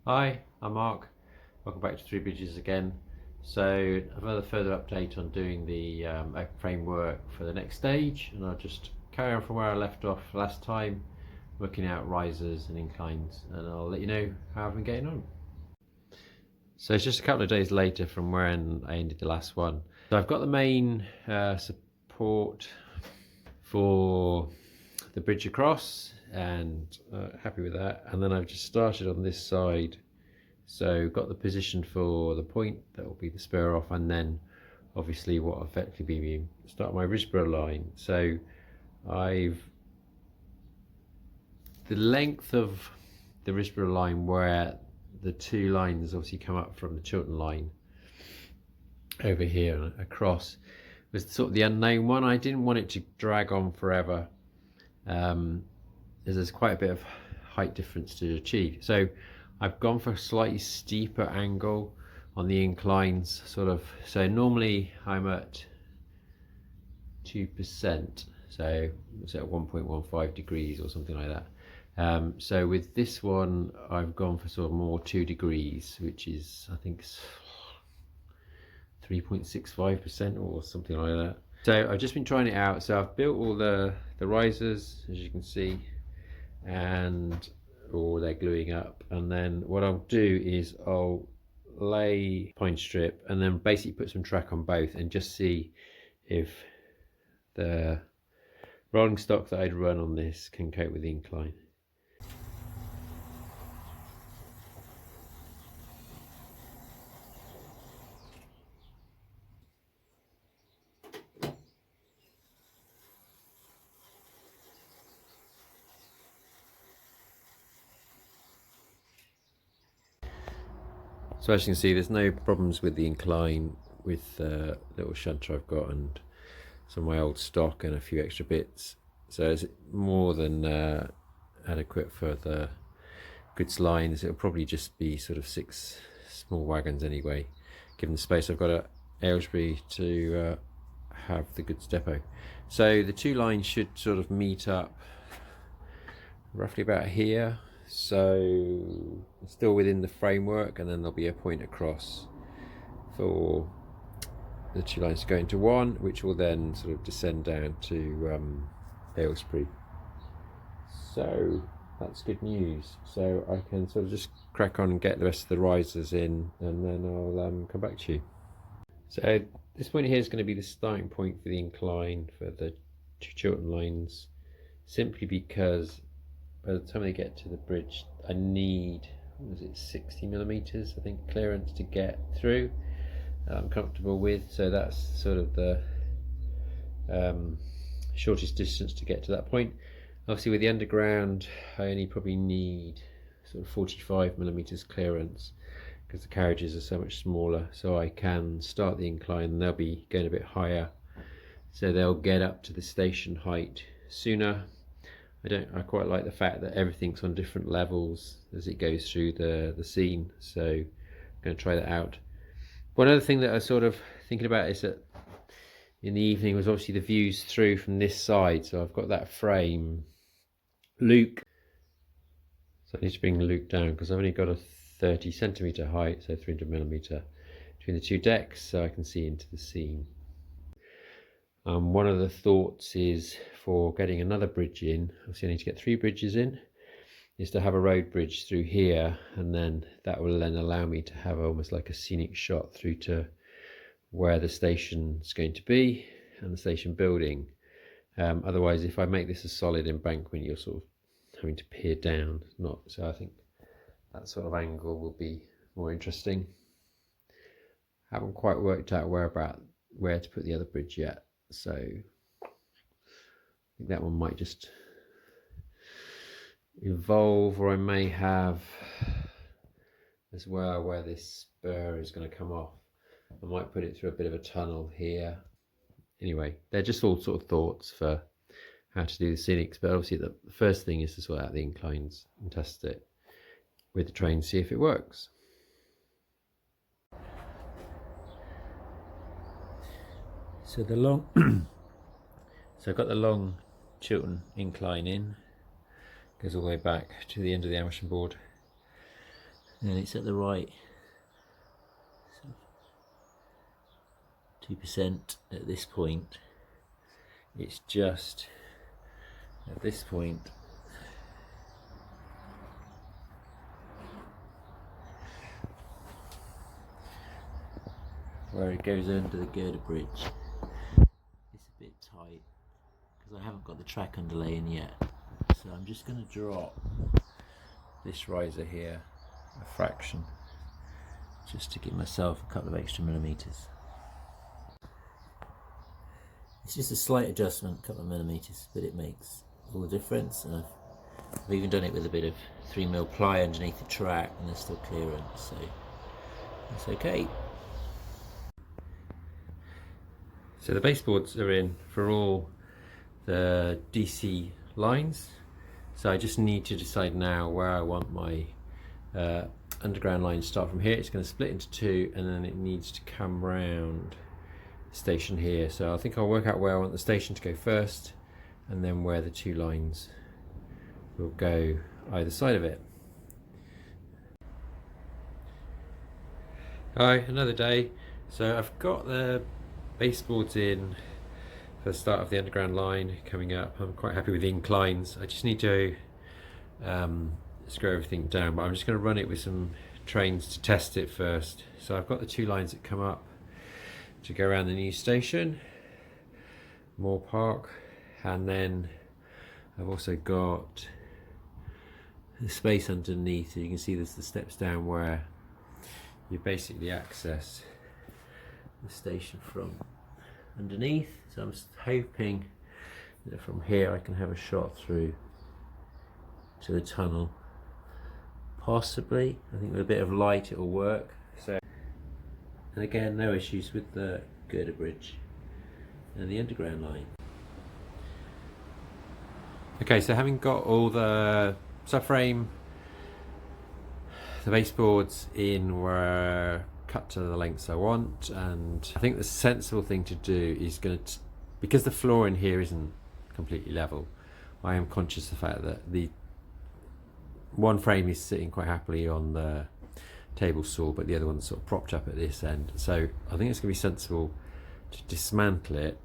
Hi, I'm Mark. Welcome back to Three Bridges again. So another further update on doing the open framework for the next stage, and I'll just carry on from where I left off last time, working out risers and inclines, and I'll let you know how I've been getting on. So it's just a couple of days later from where I ended the last one. So I've got the main support for the bridge across, and happy with that. And then I've just started on this side, so got the position for the point that will be the spur off, and then obviously what will effectively be start my Risborough line. So the length of the Risborough line where the two lines obviously come up from the Chiltern line over here and across was sort of the unknown one. I didn't want it to drag on forever, as there's quite a bit of height difference to achieve. So I've gone for a slightly steeper angle on the inclines, so normally I'm at 2%, so it's at 1.15 degrees or something like that. So with this one I've gone for sort of more 2 degrees, which is I think 3.65% or something like that. So I've just been trying it out. So I've built all the risers, as you can see, and they're gluing up, and then what I'll do is I'll lay pine strip and then basically put some track on both and just see if the rolling stock that I'd run on this can cope with the incline. So as you can see, there's no problems with the incline with the little shunter I've got and some of my old stock and a few extra bits. So it's more than adequate for the goods lines. It'll probably just be sort of 6 small wagons anyway, given the space I've got at Aylesbury to have the goods depot. So the two lines should sort of meet up roughly about here, so still within the framework, and then there'll be a point across for the two lines to go into one, which will then sort of descend down to Aylesbury. So that's good news. So I can sort of just crack on and get the rest of the risers in, and then I'll come back to you. So this point here is going to be the starting point for the incline for the two Chiltern lines, simply because by the time they get to the bridge I need, was it 60mm I think clearance to get through. I'm comfortable with, so that's sort of the shortest distance to get to that point. Obviously with the underground I only probably need sort of 45mm clearance because the carriages are so much smaller, so I can start the incline and they'll be going a bit higher, so they'll get up to the station height sooner. I quite like the fact that everything's on different levels as it goes through the scene, so I'm going to try that out. One other thing that I was sort of thinking about is that in the evening was obviously the views through from this side, so I've got that frame loop, so I need to bring the loop down because I've only got a 30cm height, so 300mm between the two decks, so I can see into the scene. One of the thoughts is for getting another bridge in, obviously I need to get 3 bridges in, is to have a road bridge through here, and then that will then allow me to have almost like a scenic shot through to where the station's going to be and the station building. Otherwise, if I make this a solid embankment, you're sort of having to peer down, so I think that sort of angle will be more interesting. Haven't quite worked out where to put the other bridge yet, so I think that one might just evolve, or I may have as well where this spur is going to come off. I might put it through a bit of a tunnel here. Anyway, they're just all sort of thoughts for how to do the scenics, but obviously the first thing is to sort out the inclines and test it with the train, see if it works. So so I've got the long Chiltern incline in, goes all the way back to the end of the Amersham board. and it's at the right 2% at this point. It's just at this point where it goes under the girder bridge. It's a bit tight because I haven't got the track underlay in yet, so I'm just going to drop this riser here a fraction just to give myself a couple of extra millimeters. It's just a slight adjustment, a couple of millimeters, but it makes all the difference. And I've even done it with a bit of 3mm ply underneath the track, and there's still clearance, so it's okay. So the baseboards are in for all the DC lines. So I just need to decide now where I want my underground line to start from here. It's going to split into two, and then it needs to come round station here. So I think I'll work out where I want the station to go first, and then where the two lines will go either side of it. Hi, another day. So I've got the baseboards in for the start of the underground line coming up. I'm quite happy with the inclines. I just need to screw everything down, but I'm just going to run it with some trains to test it first. So I've got the two lines that come up to go around the new station, Moore Park, and then I've also got the space underneath. So you can see there's the steps down where you basically access the station from underneath. So I'm hoping that from here I can have a shot through to the tunnel, possibly. I think with a bit of light it will work. So, and again, no issues with the girder bridge and the underground line. Okay, so having got all the subframe, the baseboards in were cut to the lengths I want, and I think the sensible thing to do is because the floor in here isn't completely level, I am conscious of the fact that the one frame is sitting quite happily on the table saw, but the other one's sort of propped up at this end. So I think it's going to be sensible to dismantle it,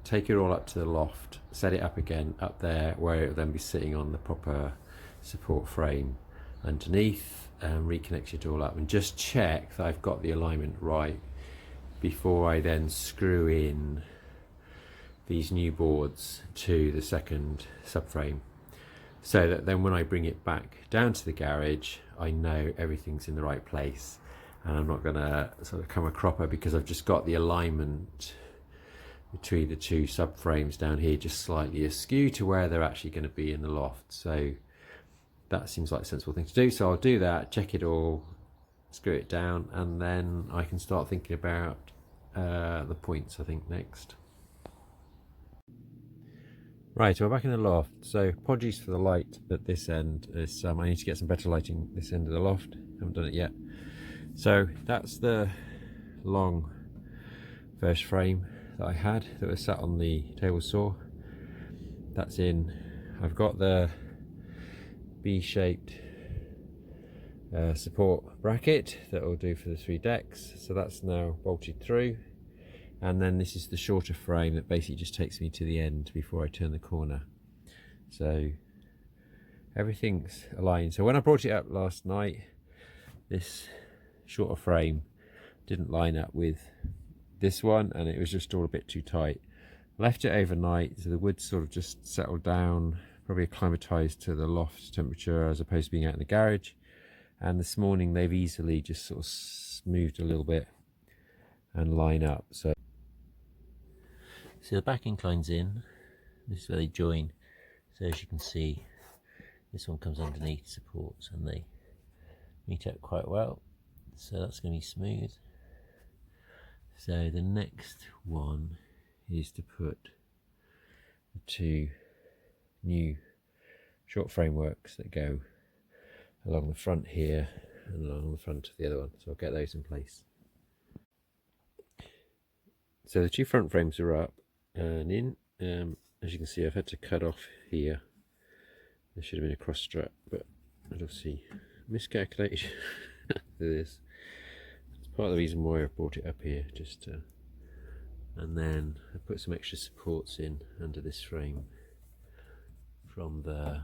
take it all up to the loft, set it up again up there where it will then be sitting on the proper support frame underneath, and reconnect it all up and just check that I've got the alignment right before I then screw in these new boards to the second subframe, so that then when I bring it back down to the garage I know everything's in the right place and I'm not going to sort of come a cropper because I've just got the alignment between the two subframes down here just slightly askew to where they're actually going to be in the loft. So that seems like a sensible thing to do, so I'll do that, check it all, screw it down, and then I can start thinking about the points I think next. Right, so we're back in the loft. So apologies for the light at this end. I need to get some better lighting this end of the loft. Haven't done it yet. So that's the long first frame that I had that was sat on the table saw. That's in. I've got the B-shaped support bracket that will do for the 3 decks. So that's now bolted through. And then this is the shorter frame that basically just takes me to the end before I turn the corner. So everything's aligned. So when I brought it up last night, this shorter frame didn't line up with this one, and it was just all a bit too tight. Left it overnight, so the wood sort of just settled down, probably acclimatized to the loft temperature as opposed to being out in the garage. And this morning they've easily just sort of moved a little bit and line up. So the back inclines in, this is where they join. So as you can see, this one comes underneath, supports, and they meet up quite well. So that's going to be smooth. So the next one is to put the two new short frameworks that go along the front here and along the front of the other one. So I'll get those in place. So the two front frames are up and in. As you can see, I've had to cut off here. There should have been a cross strap, but you'll see miscalculation. This. It's part of the reason why I brought it up here, just to, and then I put some extra supports in under this frame from the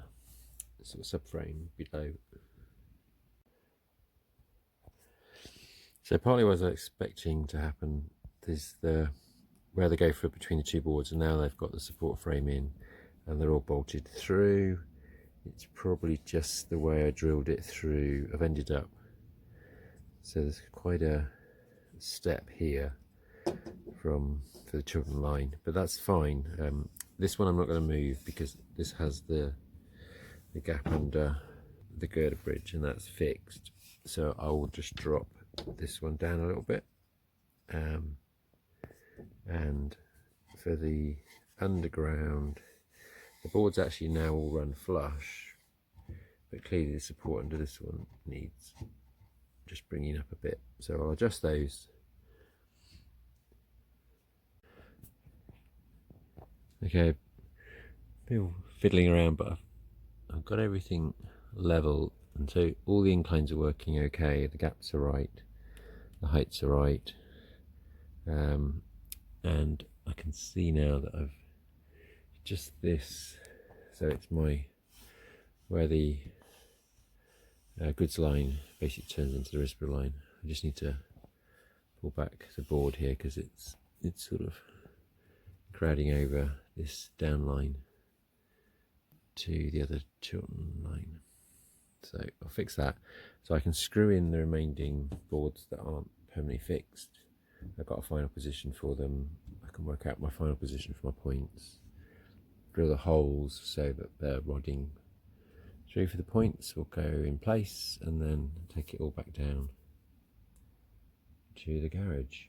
sort of subframe below. So partly what I was expecting to happen is where they go for between the two boards, and now they've got the support frame in and they're all bolted through. It's probably just the way I drilled it through. I've ended up, so there's quite a step here for the children line, but that's fine. This one I'm not going to move because this has the gap under the girder bridge and that's fixed, so I will just drop this one down a little bit, and for the underground, the boards actually now all run flush, but clearly the support under this one needs just bringing up a bit, so I'll adjust those. Okay, been fiddling around, but I've got everything level, and so all the inclines are working okay, the gaps are right, the heights are right, and I can see now that I've just this, so it's where the goods line basically turns into the RISPR line. I just need to pull back the board here because it's sort of crowding over this down line to the other children line. So I'll fix that, so I can screw in the remaining boards that aren't permanently fixed. I've got a final position for them. I can work out my final position for my points, drill the holes so that the rodding through for the points will go in place, and then take it all back down to the garage.